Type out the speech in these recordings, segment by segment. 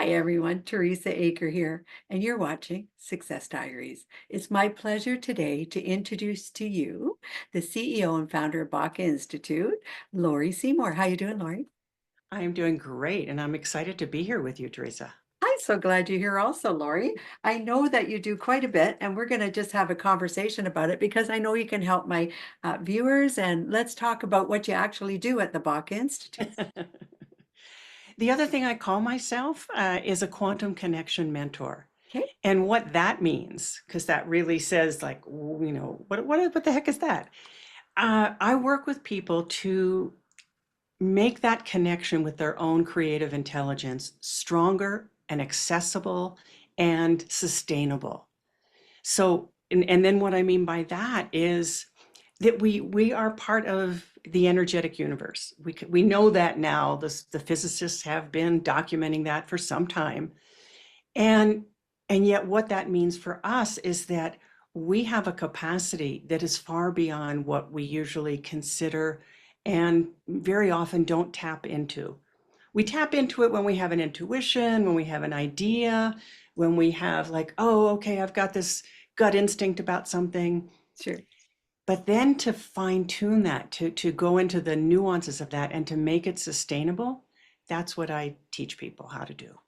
Hi everyone, Teresa Aker here, and you're watching Success Diaries. It's my pleasure today to introduce to you the CEO and founder of Baca Institute, Laurie Seymour. How you doing, Laurie? I am doing great, and I'm excited to be here with you, Teresa. I'm so glad you're here also, Laurie. I know that you do quite a bit, and we're going to just have a conversation about it because I know you can help my viewers. And let's talk about what you actually do at the Baca Institute. The other thing I call myself is a quantum connection mentor. Okay. And what that means, because that really says, like, what the heck is that? I work with people to make that connection with their own creative intelligence stronger and accessible and sustainable. So, and then what I mean by that is that we are part of the energetic universe. We know that now. The physicists have been documenting that for some time, and and yet what that means for us is that we have a capacity that is far beyond what we usually consider and very often don't tap into. We tap into it when we have an intuition, when we have an idea, when we have like, oh, okay, I've got this gut instinct about something. Sure. But then to fine tune that, to go into the nuances of that and to make it sustainable, that's what I teach people how to do.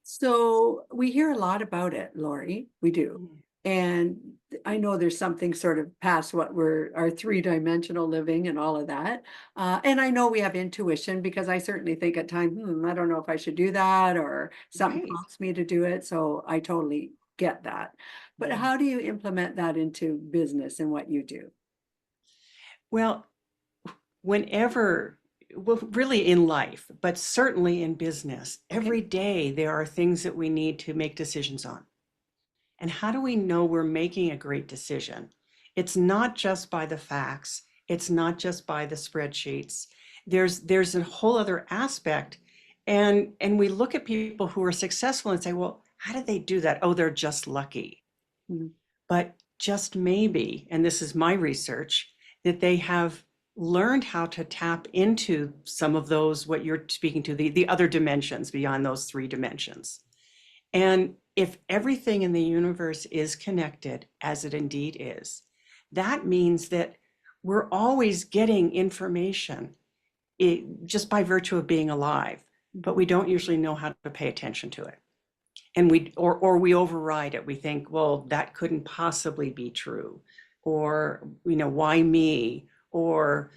So we hear a lot about it, Laurie. We do. Mm. And I know there's something sort of past what we're our three-dimensional living and all of that. And I know we have intuition because I certainly think at times, I don't know if I should do that or something Right. prompts me to do it. So I totally get that. But Yeah. how do you implement that into business and what you do? Well, whenever, well, really in life, but certainly in business, Okay. every day there are things that we need to make decisions on. And how do we know we're making a great decision? It's not just by the facts, it's not just by the spreadsheets. There's a whole other aspect. And we look at people who are successful and say, well, how did they do that? Oh, they're just lucky. Mm. But just maybe, and this is my research, that they have learned how to tap into some of those, what you're speaking to, the other dimensions beyond those three dimensions. And if everything in the universe is connected, as it indeed is, that means that we're always getting information just by virtue of being alive, but we don't usually know how to pay attention to it. And or we override it. We think, well, that couldn't possibly be true, or why me, or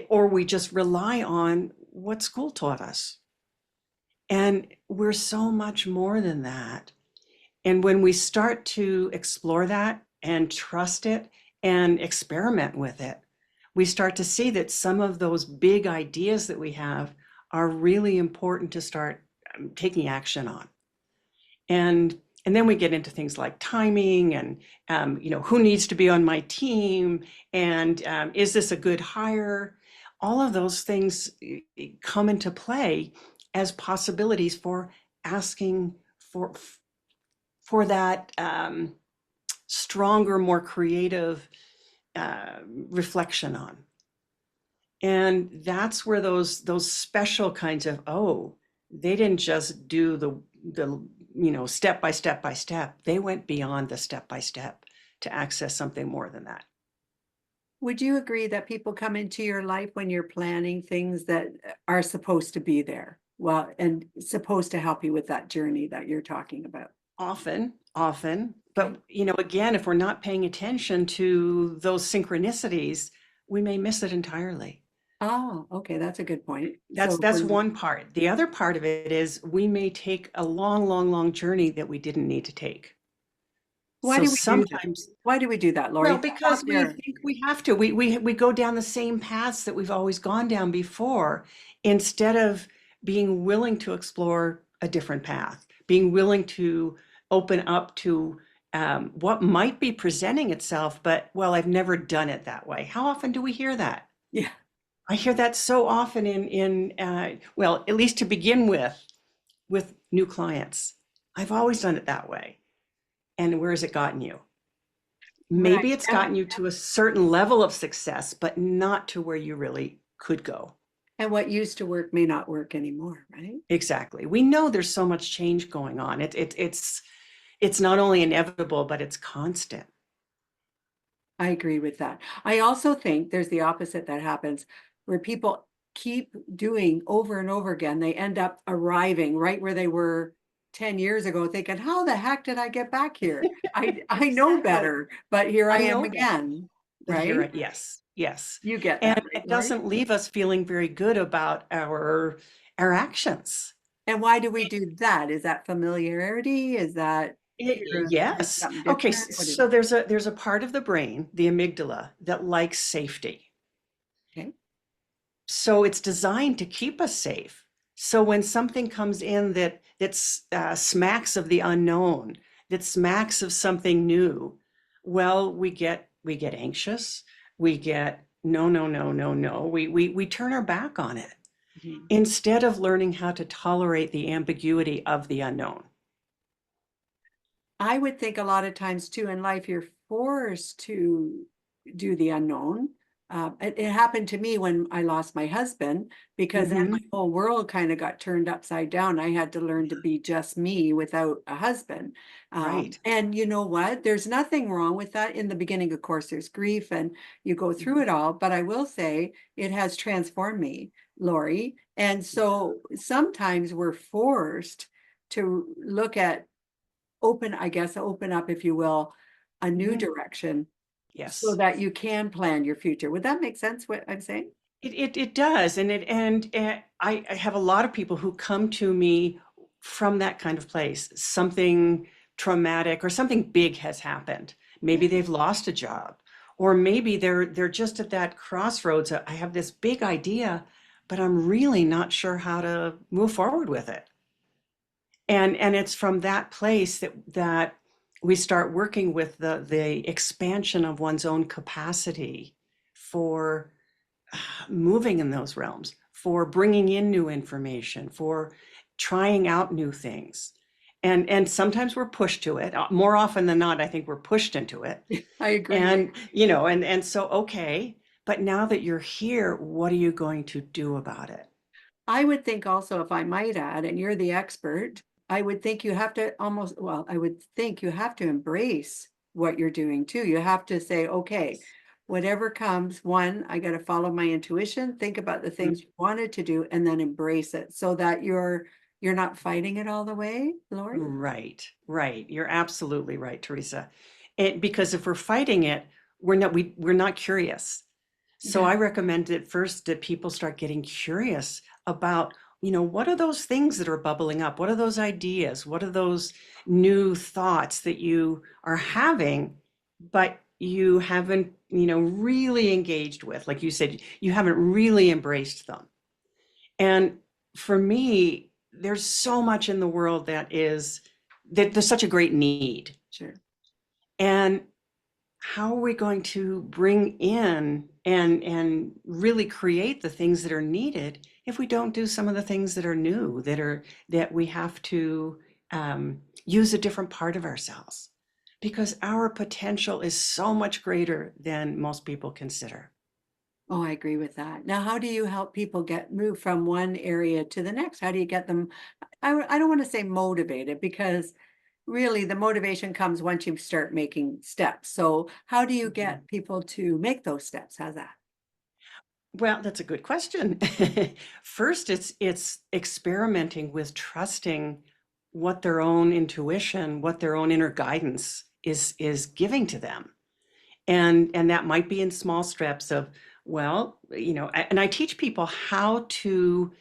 we just rely on what school taught us. And we're so much more than that. And when we start to explore that and trust it and experiment with it, we start to see that some of those big ideas that we have are really important to start taking action on. And then we get into things like timing and who needs to be on my team, and is this a good hire? All of those things come into play as possibilities for asking for for that stronger, more creative reflection on. And that's where those special kinds of, oh, they didn't just do the step by step by step. They went beyond the step by step to access something more than that. Would you agree that people come into your life when you're planning things that are supposed to be there? Well, and supposed to help you with that journey that you're talking about. Often, Okay. but again, if we're not paying attention to those synchronicities, we may miss it entirely. Oh, okay, that's a good point. So That's when one part. The other part of it is we may take a long, long, long journey that we didn't need to take. why So do we do that? sometimes, Why do we do that, well, Lori? Stop because we there. think we have to. We go down the same paths that we've always gone down before, instead of being willing to explore a different path, being willing to open up to what might be presenting itself, but well, I've never done it that way. How often do we hear that? Yeah. I hear that so often well, at least to begin with new clients. I've always done it that way. And where has it gotten you? Right. Maybe it's And gotten you to a certain level of success, but not to where you really could go. And what used to work may not work anymore, right? Exactly. We know there's so much change going on. It's not only inevitable, but it's constant. I agree with that. I also think there's the opposite that happens where people keep doing over and over again. They end up arriving right where they were 10 years ago, thinking, how the heck did I get back here? I know Exactly. better, but here I I am know better. again, But here, right? yes, yes. You get And that, right, it Laurie? doesn't leave us feeling very good about our actions. And why do we do that? Is that familiarity? Is that fear of doing Yes. something Okay, different? What is so it? there's a part of the brain, the amygdala, that likes safety. Okay. So it's designed to keep us safe. So when something comes in that smacks of the unknown, that smacks of something new, well, we get anxious. We get no, no, no, no, no. We turn our back on it Mhm. instead of learning how to tolerate the ambiguity of the unknown. I would think a lot of times too in life, you're forced to do the unknown. It happened to me when I lost my husband because then my Hmm. whole world kind of got turned upside down. I had to learn to be just me without a husband. Right. And you know what? There's nothing wrong with that. In the beginning, of course, there's grief and you go through it all. But I will say it has transformed me, Lori. And so sometimes we're forced to look at I guess, open up, if you will, a new Mhm. direction so Yes. that you can plan your future. Would that make sense what I'm saying? It does, and I have a lot of people who come to me from that kind of place. Something traumatic or something big has happened. Yeah. Maybe they've lost a job, or maybe they're just at that crossroads. I have this big idea, but I'm really not sure how to move forward with it. And it's from that place that we start working with the expansion of one's own capacity for moving in those realms, for bringing in new information, for trying out new things. And sometimes we're pushed to it. More often than not, I think we're pushed into it. I agree. And so okay, but now that you're here, what are you going to do about it? I would think also, if I might add, and you're the expert, I would think you have to almost, well, I would think you have to embrace what you're doing too. You have to say, okay, whatever comes, one, I got to follow my intuition, think about the Mm. things you wanted to do, and then embrace it so that you're not fighting it all the way, Lori. Right, right. You're absolutely right, Teresa. Because if we're fighting it, we're not curious. So Yeah, I recommend that first that people start getting curious about, what are those things that are bubbling up? What are those ideas? What are those new thoughts that you are having, but you haven't, really engaged with? Like you said, you haven't really embraced them. And for me, there's so much in the world that there's such a great need. sure. And how are we going to bring in and really create the things that are needed if we don't do some of the things that are new, that we have to use a different part of ourselves? Because our potential is so much greater than most people consider. Oh, I agree with that. Now, how do you help people get move from one area to the next? How do you get them? I don't want to say motivated because really the motivation comes once you start making steps. So, how do you Mhm. get people to make those steps? How's that? Well, that's a good question. First, it's experimenting with trusting what their own intuition, what their own inner guidance is giving to them. And that might be in small steps of, well, and I teach people how to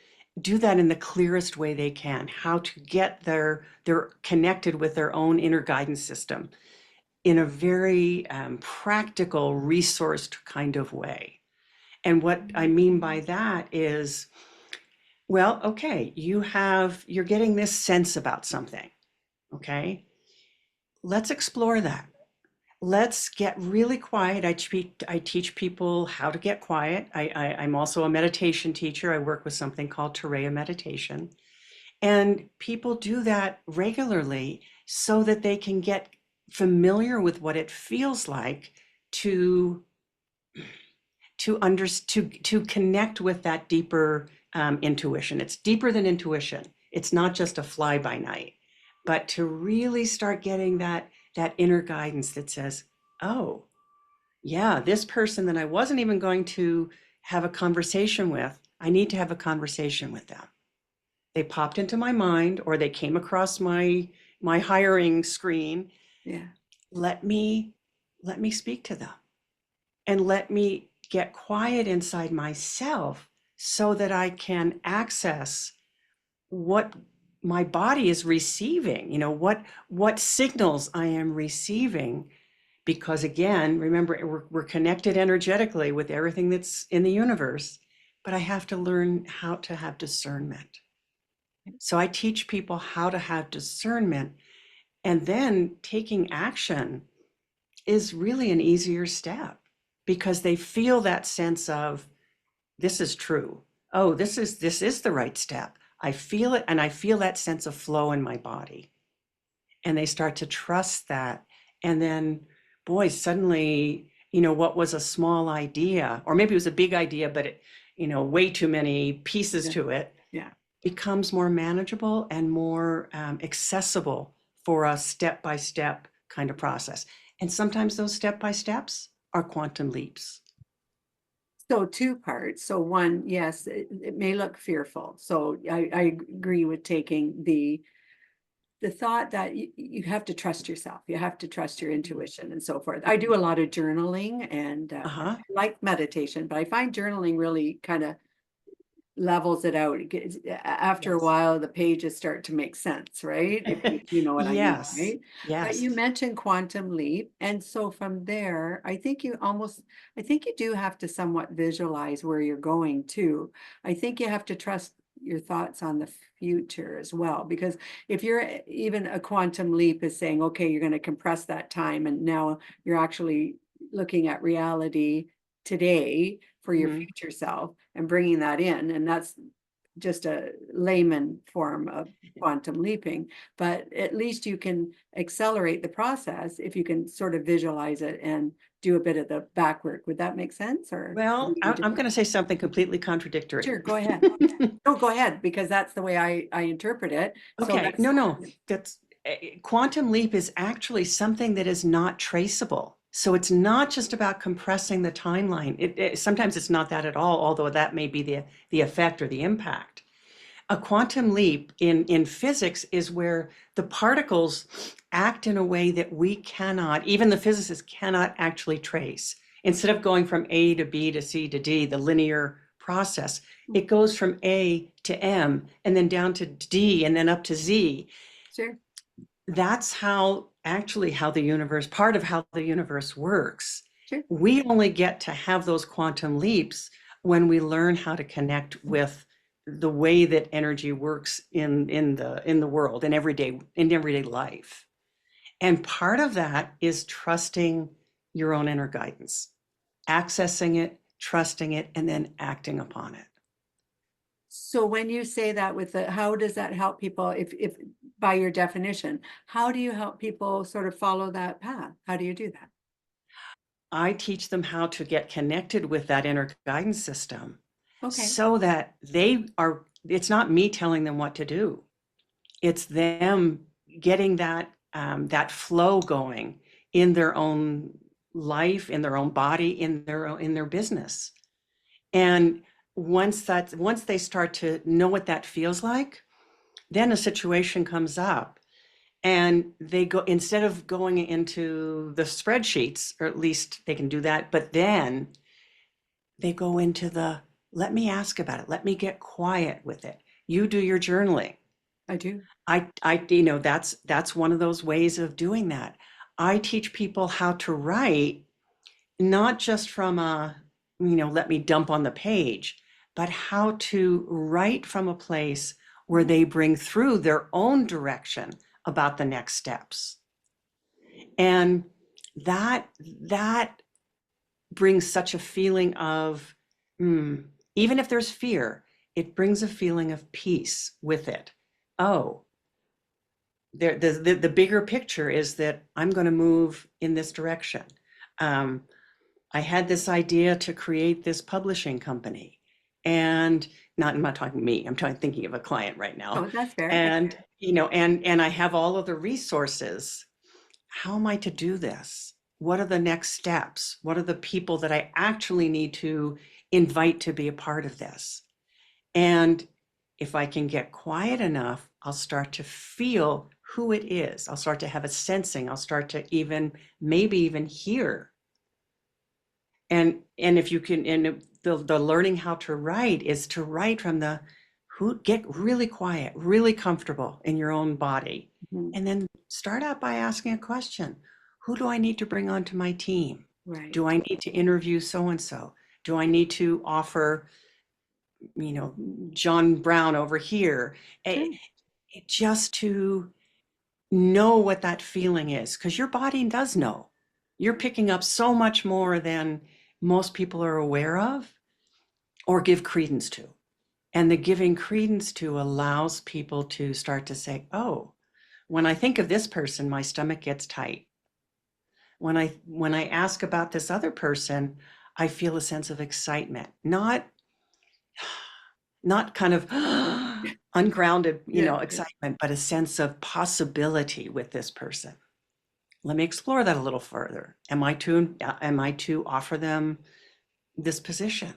do that in the clearest way they can, how to get their connected with their own inner guidance system in a very practical, resourced kind of way. And what I mean by that is, well, okay, you're getting this sense about something, okay? Let's explore that. Let's get really quiet. I teach people how to get quiet. I'm also a meditation teacher. I work with something called Turaya meditation. And people do that regularly so that they can get familiar with what it feels like to to connect with that deeper intuition. It's deeper than intuition. It's not just a fly by night, but to really start getting that inner guidance that says, oh, yeah, this person that I wasn't even going to have a conversation with, I need to have a conversation with them. They popped into my mind or they came across my hiring screen. Yeah. Let me speak to them and let me get quiet inside myself so that I can access what my body is receiving, what signals I am receiving. Because again, remember, we're connected energetically with everything that's in the universe, but I have to learn how to have discernment. So I teach people how to have discernment, and then taking action is really an easier step because they feel that sense of this is true. Oh, this is the right step. I feel it, and I feel that sense of flow in my body. And they start to trust that. And then, boy, suddenly, what was a small idea, or maybe it was a big idea, but way too many pieces Yeah. to it, Yeah. becomes more manageable and more accessible for a step-by-step kind of process. And sometimes those step-by-steps are quantum leaps. So two parts. So one, yes, it may look fearful. So I agree with taking the thought that you have to trust yourself. You have to trust your intuition and so forth. I do a lot of journaling and I Uh-huh. like meditation, but I find journaling really kind of levels it out. After a Yes. while, the pages start to make sense, right? If you know what I mean, Yes. right? But you Yes. mentioned quantum leap. And so from there, I think you do have to somewhat visualize where you're going to. I think you have to trust your thoughts on the future as well. Because if you're even a quantum leap is saying, okay, you're going to compress that time and now you're actually looking at reality today for your Mhm. future self and bringing that in. And that's just a layman form of quantum leaping, but at least you can accelerate the process if you can sort of visualize it and do a bit of the back work. Would that make sense? Or Well, I'm going to say something completely contradictory. sure, go ahead. No, go ahead, because that's the way I interpret it. So Okay, that's no. That's quantum leap is actually something that is not traceable. So it's not just about compressing the timeline. Sometimes it's not that at all, although that may be the effect or the impact. A quantum leap in physics is where the particles act in a way that we cannot, even the physicists cannot actually trace. Instead of going from A to B to C to D, the linear process, it goes from A to M and then down to D and then up to Z. sure, That's how the universe, part of how the universe works. sure. We only get to have those quantum leaps when we learn how to connect with the way that energy works in the world in everyday life. And part of that is trusting your own inner guidance, accessing it, trusting it, and then acting upon it. So when you say that with how does that help people if by your definition, how do you help people sort of follow that path? How do you do that? I teach them how to get connected with that inner guidance system Okay. so that it's not me telling them what to do. It's them getting that flow going in their own life, in their own body, in their business. And once they start to know what that feels like, then a situation comes up and they go, instead of going into the spreadsheets, or at least they can do that, but then they go into let me ask about it. Let me get quiet with it. You do your journaling. I do. That's one of those ways of doing that. I teach people how to write, not just from let me dump on the page, but how to write from a place where they bring through their own direction about the next steps. And that brings such a feeling of, even if there's fear, it brings a feeling of peace with it. Oh, the bigger picture is that I'm going to move in this direction. Um, I had this idea to create this publishing company. And I'm not talking me, I'm thinking of a client right now. Oh, that's fair. And, and I have all of the resources. How am I to do this? What are the next steps? What are the people that I actually need to invite to be a part of this? And if I can get quiet enough, I'll start to feel who it is. I'll start to have a sensing. I'll start to maybe even hear. And if you can, and the learning how to write is to write from the who, get really quiet, really comfortable in your own body. Mhm. And then start out by asking a question. Who do I need to bring onto my team? Do Right. I need to interview so and so? Do I need to offer, you know, John Brown over here? Sure. Just to know what that feeling is, because your body does know. You're picking up so much more than most people are aware of or give credence to. And the giving credence to allows people to start to say, oh, when I think of this person, my stomach gets tight. When I ask about this other person, I feel a sense of excitement, not kind of ungrounded, Yeah. excitement, but a sense of possibility with this person. Let me explore that a little further. Am I to offer them this position?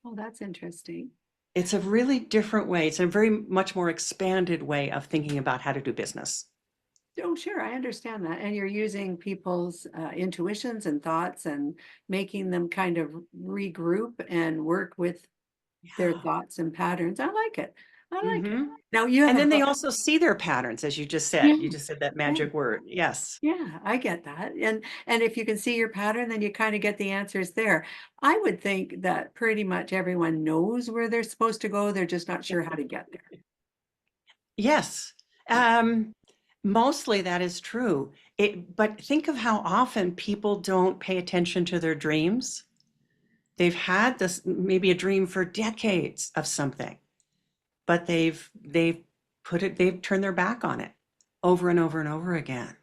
Oh, that's interesting. It's a really different way. It's a very much more expanded way of thinking about how to do business. Oh, sure. I understand that. And you're using people's intuitions and thoughts and making them kind of regroup and work with their Yeah. thoughts and patterns. I like it. I like it. Hmm. Now you have And a then they book. also see their patterns, as you just said. Yeah. You just said that Right. magic word. Yes. Yeah, I get that. And if you can see your pattern, then you kind of get the answers there. I would think that pretty much everyone knows where they're supposed to go. They're just not sure how to get there. Yes. Yeah. Um, Mostly that is true. But think of how often people don't pay attention to their dreams. They've had this maybe a dream for decades of something, but they've turned their back on it over and over and over again.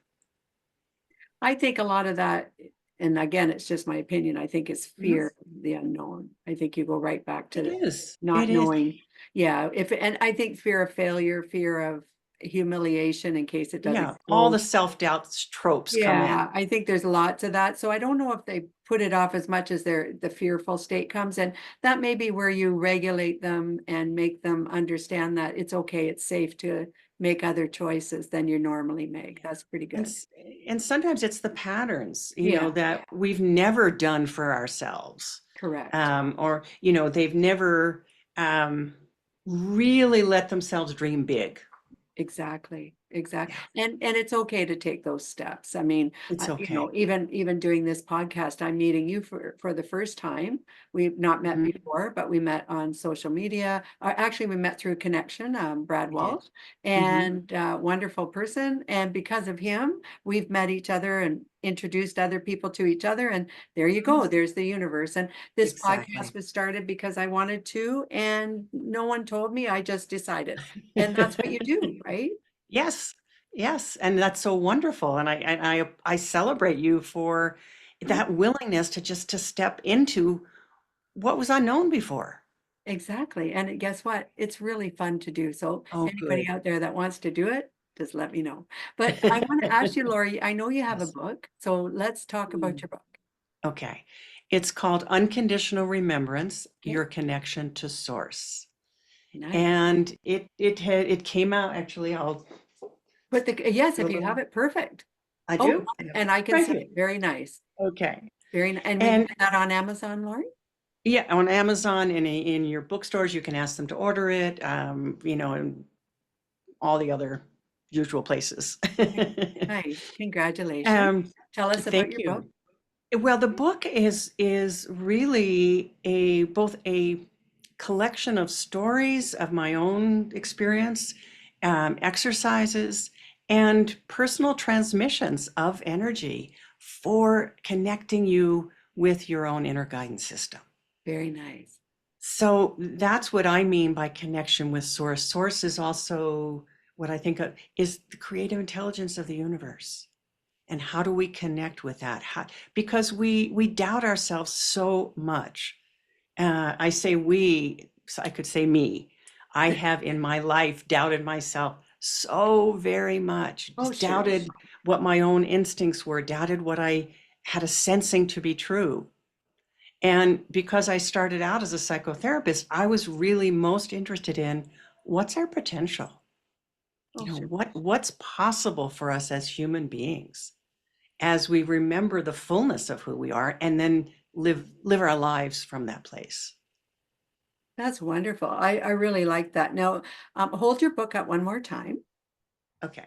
I think a lot of that, and again, it's just my opinion, I think it's Mhm. fear of the unknown. I think you go right back It to is. It not is. knowing. Yeah, and I think fear of failure, fear of humiliation in case it doesn't Yeah, all go. the self-doubt tropes come in. Yeah, I think there's lots of that. So I don't know if they put it off as much as the fearful state comes in. That may be where you regulate them and make them understand that it's okay, it's safe to make other choices than you normally make. That's pretty And good. s- and sometimes it's the patterns, Yeah, that we've never done for ourselves. correct. Or, they've never really let themselves dream big. Exactly, exactly. Yeah, And it's okay to take those steps. I mean, it's okay. even doing this podcast, I'm meeting you for the first time. We've not met Mhm. before, but we met on social media. Actually, we met through connection, Brad We did. Walsh, Hmm. and wonderful person. And because of him, we've met each other and introduced other people to each other. And there you go. There's the universe. And this podcast Exactly. was started because I wanted to, and no one told me. I just decided. And that's what you do, right? Yes, yes, and that's so wonderful, and I celebrate you for Oh, that willingness to step into what was unknown before. exactly. And guess what? It's really fun to do. So Oh, anybody good. out there that wants to do it, just let me know. But I want to ask you, Laurie, I know you have a Yes. book, so let's talk about Mm. your book. Okay. It's called Unconditional Remembrance, Okay, Your Connection to Source. nice. And it came out actually, I'll But the yes, do a if you little have it, perfect. I Oh, do. I have it and I can right see here. it. Very nice. Okay. And we And get that on Amazon, Laurie? yeah, on Amazon and in your bookstores, you can ask them to order it, and all the other usual places. Nice. Congratulations. Um, Tell us about Thank your book. you. Well, the book is really both a collection of stories of my own experience, exercises, and personal transmissions of energy for connecting you with your own inner guidance system. Very nice. So that's what I mean by connection with source. Source is also what I think of is the creative intelligence of the universe. And how do we connect with that? Because we doubt ourselves so much. I say we, so I could say me. I have in my life doubted myself so very much, Oh, just sure. doubted what my own instincts were, doubted what I had a sensing to be true. And because I started out as a psychotherapist, I was really most interested in what's our potential? Oh, sure. What's possible for us as human beings as we remember the fullness of who we are and then live our lives from that place. That's wonderful. I really like that. Now, hold your book up one more time. Okay.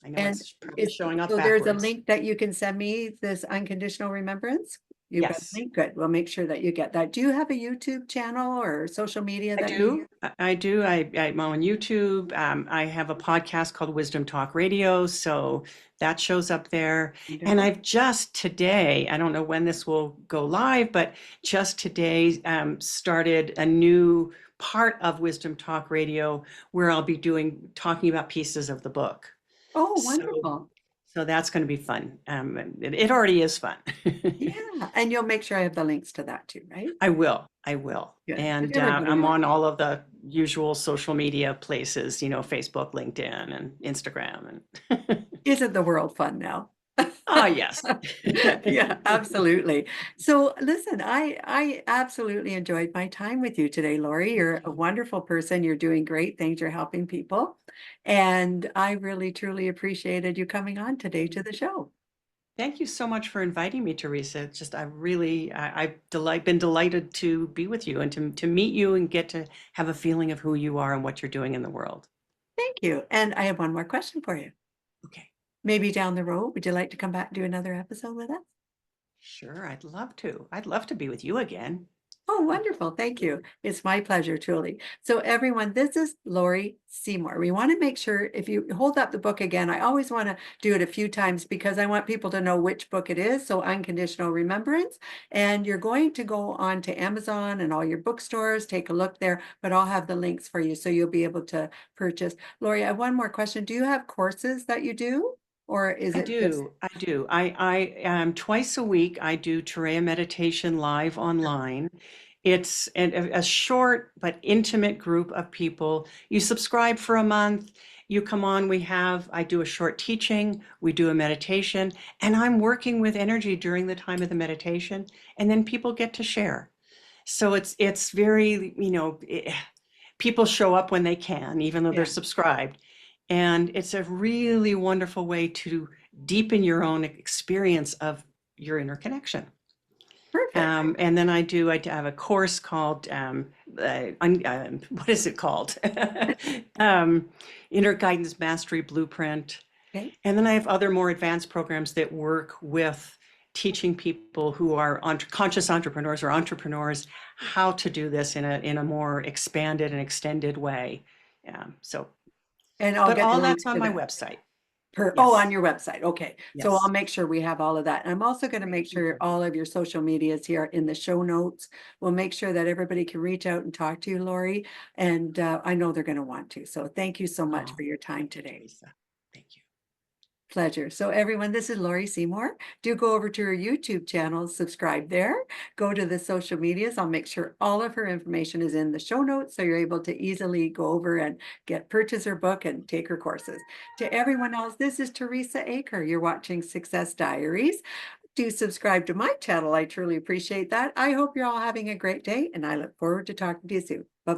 I know And it's probably it's showing up so there's a backwards. link that you can send me this unconditional remembrance? You've got a Yes, link? Good. We'll make sure that you get that. Do you have a YouTube channel or social media I that you do. use? I do. I'm on YouTube. I have a podcast called Wisdom Talk Radio, so that shows up there. And Wonderful. I've just today, I don't know when this will go live, but just today started a new part of Wisdom Talk Radio where I'll be talking about pieces of the book. Oh, So, wonderful. so that's going to be fun. It already is fun. Yeah, and you'll make sure I have the links to that too, right? I will. I will. Good, because And everybody I'm wants on all of the usual social media places, Facebook, LinkedIn, and Instagram. And isn't the world fun now? ah, yes. Yeah, absolutely. So listen, I absolutely enjoyed my time with you today, Laurie. You're a wonderful person. You're doing great things. You're helping people. And I really truly appreciated you coming on today to the show. Thank you so much for inviting me, Teresa. It's just I've been delighted to be with you and to meet you and get to have a feeling of who you are and what you're doing in the world. Thank you. And I have one more question for you. Okay. Maybe down the road, would you like to come back and do another episode with us? Sure, I'd love to. I'd love to be with you again. Oh, wonderful. Thank you. It's my pleasure, truly. So everyone, this is Laurie Seymour. We want to make sure if you hold up the book again, I always want to do it a few times because I want people to know which book it is. So Unconditional Remembrance. And you're going to go on to Amazon and all your bookstores, take a look there, but I'll have the links for you so you'll be able to purchase. Laurie, I have one more question. Do you have courses that you do? Or is I it just do. I do. Twice a week I do Turaya meditation live online. It's a short but intimate group of people. You subscribe for a month, you come on, I do a short teaching, we do a meditation, and I'm working with energy during the time of the meditation, and then people get to share. So it's very, people show up when they can, even though they're yeah, subscribed. And it's a really wonderful way to deepen your own experience of your interconnection. perfect. And then I have a course called, what is it called? um, Inner Guidance Mastery Blueprint. Okay. And then I have other more advanced programs that work with teaching people who are conscious entrepreneurs or entrepreneurs how to do this in a more expanded and extended way. So, And I'll but get the all links that's on to my that. website. On Yes, your website. Okay. So I'll yes. make sure we have all of that. I'm also going to make sure all of your social medias here in the show notes. We'll make sure that everybody can reach out and talk to you, Laurie. And I know they're going to want to. So thank you so much Oh, for your time thank you, today. Teresa. Thank you. Pleasure. So everyone, this is Laurie Seymour. Do go over to her YouTube channel, subscribe there, go to the social medias. I'll make sure all of her information is in the show notes so you're able to easily go over and purchase her book and take her courses. To everyone else, this is Teresa Aker. You're watching Success Diaries. Do subscribe to my channel. I truly appreciate that. I hope you're all having a great day and I look forward to talking to you soon.